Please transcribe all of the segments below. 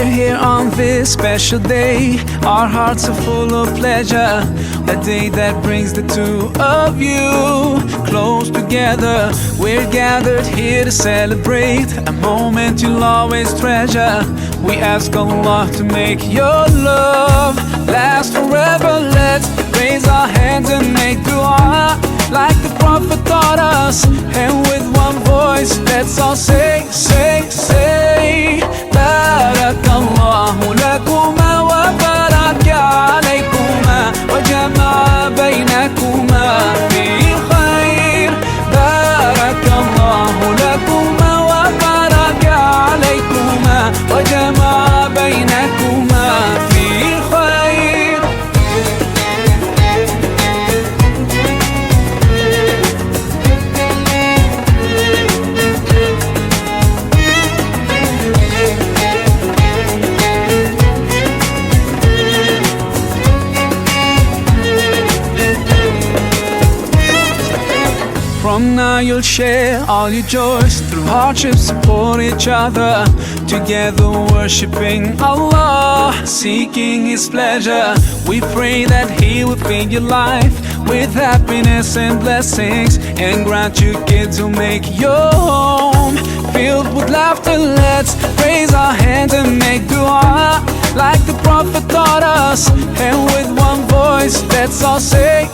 here on this special day. Our hearts are full of pleasure. A day that brings the two of you close together. We're gathered here to celebrate a moment you'll always treasure. We ask Allah to make your love last forever. Let's raise our hands and make dua like the Prophet taught us. And with one voice, let's all say, Barakallahu lakuma wa baraka alaykuma wa jama'a baynakuma fi khair. Barakallahu lakuma wa baraka alaykuma wa jama'a baynakuma fi khair. From now you'll share all your joys. Through hardships support each other. Together worshipping Allah, seeking His pleasure. We pray that He will fill your life with happiness and blessings, and grant you kids who make your home filled with laughter. Let's raise our hands and make dua like the Prophet taught us. And with one voice, let's all say,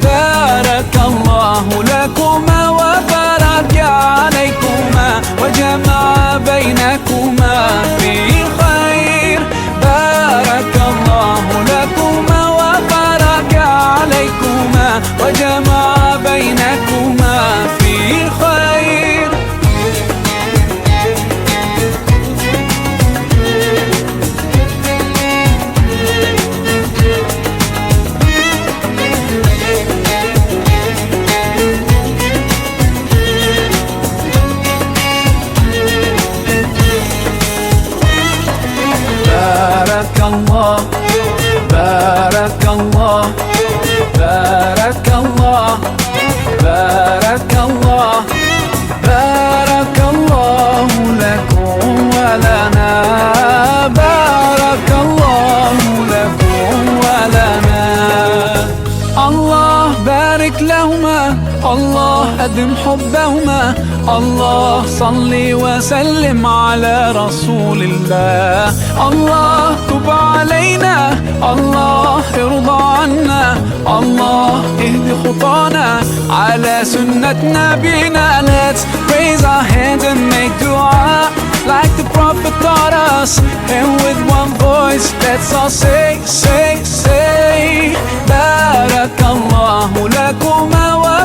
Barakallahu lakuma wa baraka alaykuma wa jama'a baynakuma fi khair. Barakallahu lakuma wa baraka alaykuma wa jama'a baynakuma fi khair. Barakallah, Barakallah, Barakallah, Barakallah, Barakallahu lakum wa lana. Barakallahu lakum wa lana. Allah barik lahuma, Allah adim hubbahuma. Allah salli wa sallim ala rasulillah. Allah tub alayna, Allah irda anna, Allah ihdi khutana ala sunnat nabina. Let's raise our hands and make dua like the Prophet taught us. And with one voice, let's all say, Barakallahu lakuma wa